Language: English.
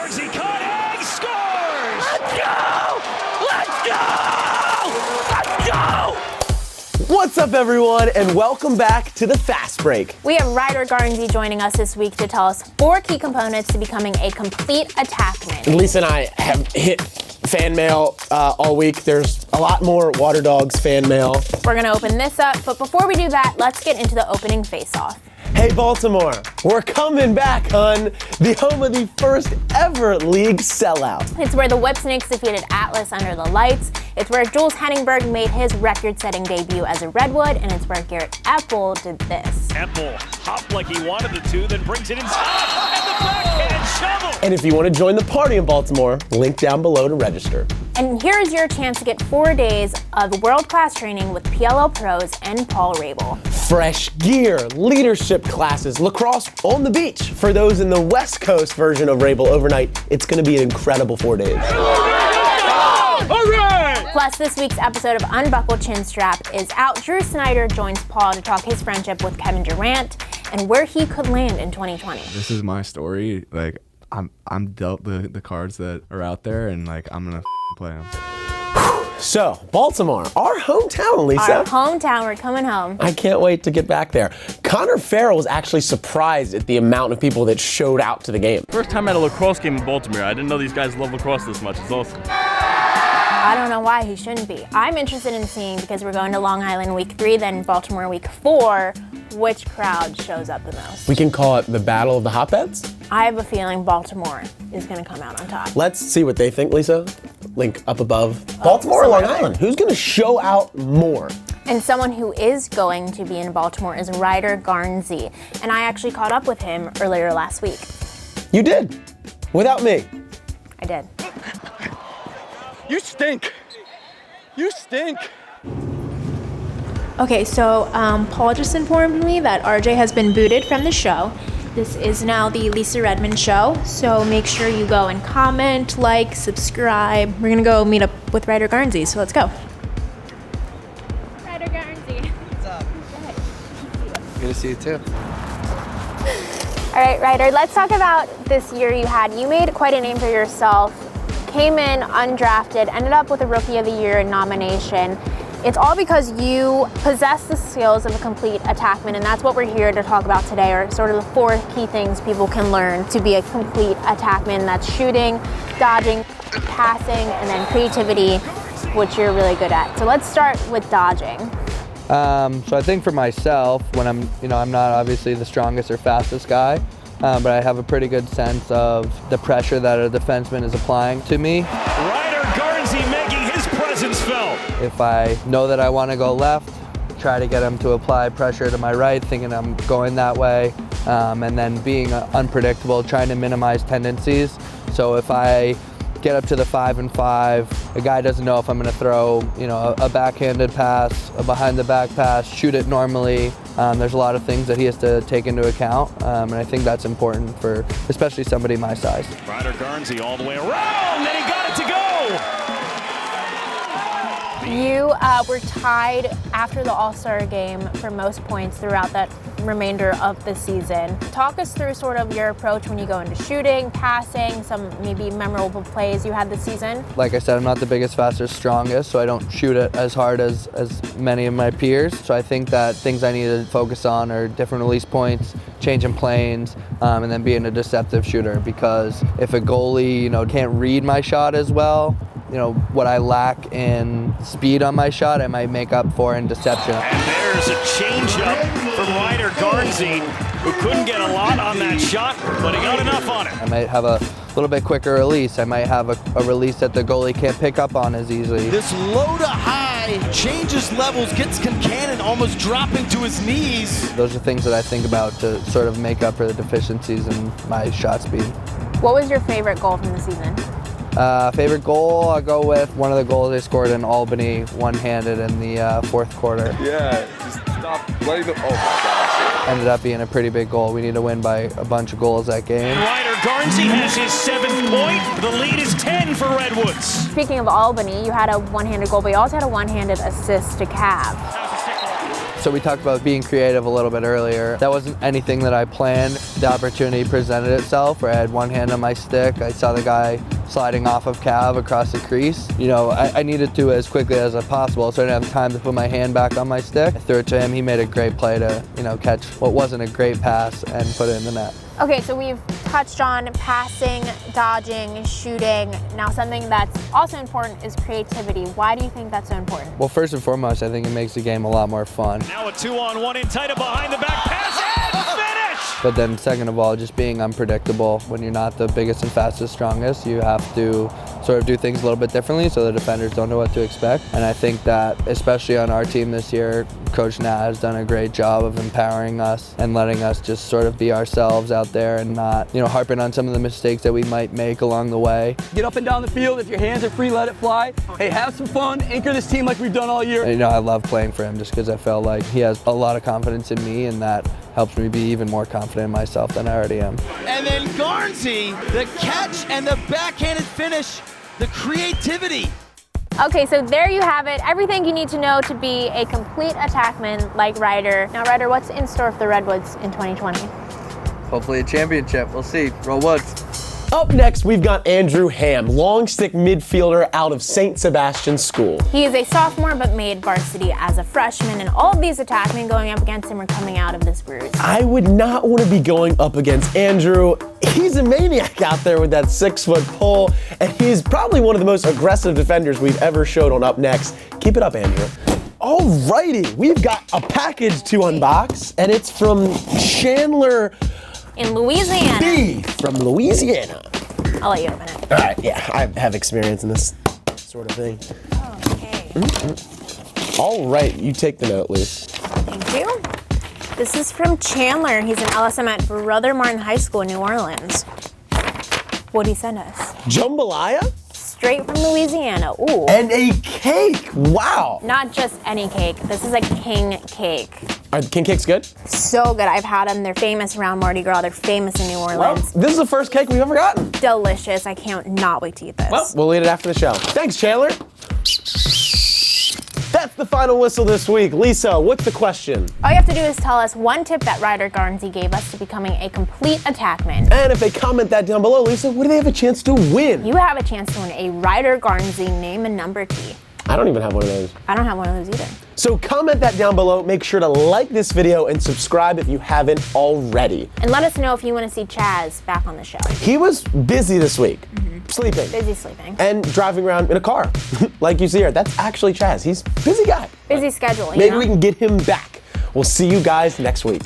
Garnsey caught and scores! Let's go! What's up, everyone, and welcome back to the Fast Break. We have RYDER GARNSEY joining us this week to tell us 4 key components to becoming a complete attackman. Lisa and I have hit fan mail all week. There's a lot more Water Dogs fan mail. We're gonna open this up, but before we do that, let's get into the opening face-off. Hey, Baltimore, we're coming back, hun. The home of the first ever league sellout. It's where the Whipsnakes defeated Atlas under the lights. It's where Jules Henningberg made his record-setting debut as a Redwood, and it's where Garrett Epple did this. Epple hopped like he wanted to, then brings it inside, and the backhand shovel! And if you want to join the party in Baltimore, link down below to register. And here's your chance to get 4 days of world-class training with PLL pros and Paul Rabel. Fresh gear, leadership classes, lacrosse on the beach. For those in the West Coast version of Rabel overnight, it's going to be an incredible 4 days. All right! Plus, this week's episode of Unbuckled Chin Strap is out. Drew Snyder joins Paul to talk his friendship with Kevin Durant and where he could land in 2020. This is my story. Like, I'm dealt the cards that are out there, and like I'm gonna play them. So, Baltimore, our hometown, Lisa. Our hometown, we're coming home. I can't wait to get back there. Connor Farrell was actually surprised at the amount of people that showed out to the game. First time at a lacrosse game in Baltimore. I didn't know these guys love lacrosse this much. It's awesome. I don't know why he shouldn't be. I'm interested in seeing, because we're going to Long Island week 3, then Baltimore week 4, which crowd shows up the most. We can call it the Battle of the Hotbeds. I have a feeling Baltimore is going to come out on top. Let's see what they think, Lisa. Link up above. Baltimore or Long Island? Who's going to show out more? And someone who is going to be in Baltimore is RYDER GARNSEY. And I actually caught up with him earlier last week. You did? Without me? I did. You stink. You stink. Okay, so Paul just informed me that RJ has been booted from the show. This is now the Lisa Redmond show, so make sure you go and comment, like, subscribe. We're gonna go meet up with RYDER GARNSEY, so let's go. RYDER GARNSEY. What's up? Good to see you too. All right, RYDER, let's talk about this year you had. You made quite a name for yourself. Came in undrafted, ended up with a Rookie of the Year nomination. It's all because you possess the skills of a complete attackman, and that's what we're here to talk about today, are sort of the 4 key things people can learn to be a complete attackman. That's shooting, dodging, passing, and then creativity, which you're really good at. So let's start with dodging. So I think for myself, when I'm not obviously the strongest or fastest guy, but I have a pretty good sense of the pressure that a defenseman is applying to me. RYDER GARNSEY making his presence felt. If I know that I want to go left, try to get him to apply pressure to my right, thinking I'm going that way, and then being unpredictable, trying to minimize tendencies. So if I get up to the 5-and-5, a guy doesn't know if I'm going to throw, a backhanded pass, a behind the back pass, shoot it normally. There's a lot of things that he has to take into account, and I think that's important for especially somebody my size. RYDER GARNSEY all the way around, and he got it to go! You were tied after the All-Star game for most points throughout that remainder of the season. Talk us through sort of your approach when you go into shooting, passing, some maybe memorable plays you had this season. Like I said, I'm not the biggest, fastest, strongest, so I don't shoot it as hard as many of my peers. So I think that things I need to focus on are different release points, changing planes, and then being a deceptive shooter, because if a goalie, can't read my shot as well, what I lack in speed on my shot, I might make up for in deception. And there's a changeup from RYDER GARNSEY, who couldn't get a lot on that shot, but he got enough on it. I might have a little bit quicker release. I might have a release that the goalie can't pick up on as easily. This low to high changes levels, gets Concannon almost dropping to his knees. Those are things that I think about to sort of make up for the deficiencies in my shot speed. What was your favorite goal from the season? Favorite goal, I'll go with one of the goals I scored in Albany, one-handed in the 4th quarter. Yeah, just stop letting them, oh my gosh. Ended up being a pretty big goal. We need to win by a bunch of goals that game. RYDER GARNSEY has his 7th point. The lead is 10 for Redwoods. Speaking of Albany, you had a one-handed goal, but you also had a one-handed assist to Cav. So we talked about being creative a little bit earlier. That wasn't anything that I planned. The opportunity presented itself where I had one hand on my stick. I saw the guy sliding off of Cav across the crease. You know, I needed to as quickly as possible, so I didn't have time to put my hand back on my stick. I threw it to him. He made a great play to, you know, catch what wasn't a great pass and put it in the net. Okay, so we've touched on passing, dodging, shooting. Now something that's also important is creativity. Why do you think that's so important? Well, first and foremost, I think it makes the game a lot more fun. Now a 2-on-1 entitled behind the back pass and finish! But then second of all, just being unpredictable. When you're not the biggest and fastest, strongest, you have to sort of do things a little bit differently so the defenders don't know what to expect. And I think that, especially on our team this year, Coach Nat has done a great job of empowering us and letting us just sort of be ourselves out there and not, you know, harping on some of the mistakes that we might make along the way. Get up and down the field. If your hands are free, let it fly. Hey, have some fun. Anchor this team like we've done all year. And, you know, I love playing for him just because I felt like he has a lot of confidence in me, and that helps me be even more confident in myself than I already am. And then Garnsey, the catch and the backhanded finish, the creativity. Okay, so there you have it. Everything you need to know to be a complete attackman like Ryder. Now, Ryder, what's in store for the Redwoods in 2020? Hopefully a championship. We'll see. Roll Woods. Up next, we've got Andrew Hamm, long stick midfielder out of St. Sebastian's School. He is a sophomore but made varsity as a freshman, and all of these attackmen going up against him are coming out of this bruise. I would not want to be going up against Andrew. He's a maniac out there with that 6-foot pole, and he's probably one of the most aggressive defenders we've ever showed on Up Next. Keep it up, Andrew. Alrighty, we've got a package to unbox, and it's from Chandler In Louisiana. B from Louisiana. I'll let you open it. All right, yeah, I have experience in this sort of thing. Okay. All right, you take the note, Luce. Thank you. This is from Chandler. He's an LSM at Brother Martin High School in New Orleans. What'd he send us? Jambalaya? Straight from Louisiana. Ooh. And a cake. Wow. Not just any cake. This is a king cake. Are the king cakes good? So good. I've had them. They're famous around Mardi Gras. They're famous in New Well, Orleans. this is the first cake we've ever gotten. Delicious. I can't not wait to eat this. Well, we'll eat it after the show. Thanks, Chandler. That's the final whistle this week. Lisa, what's the question? All you have to do is tell us one tip that RYDER GARNSEY gave us to becoming a complete attackman. And if they comment that down below, Lisa, what do they have a chance to win? You have a chance to win a RYDER GARNSEY name and number tee. I don't even have one of those. I don't have one of those either. So comment that down below. Make sure to like this video and subscribe if you haven't already. And let us know if you want to see Chaz back on the show. He was busy this week, sleeping. Busy sleeping. And driving around in a car, like you see here. That's actually Chaz. He's a busy guy. Busy schedule, you Maybe know? we can get him back. We'll see you guys next week.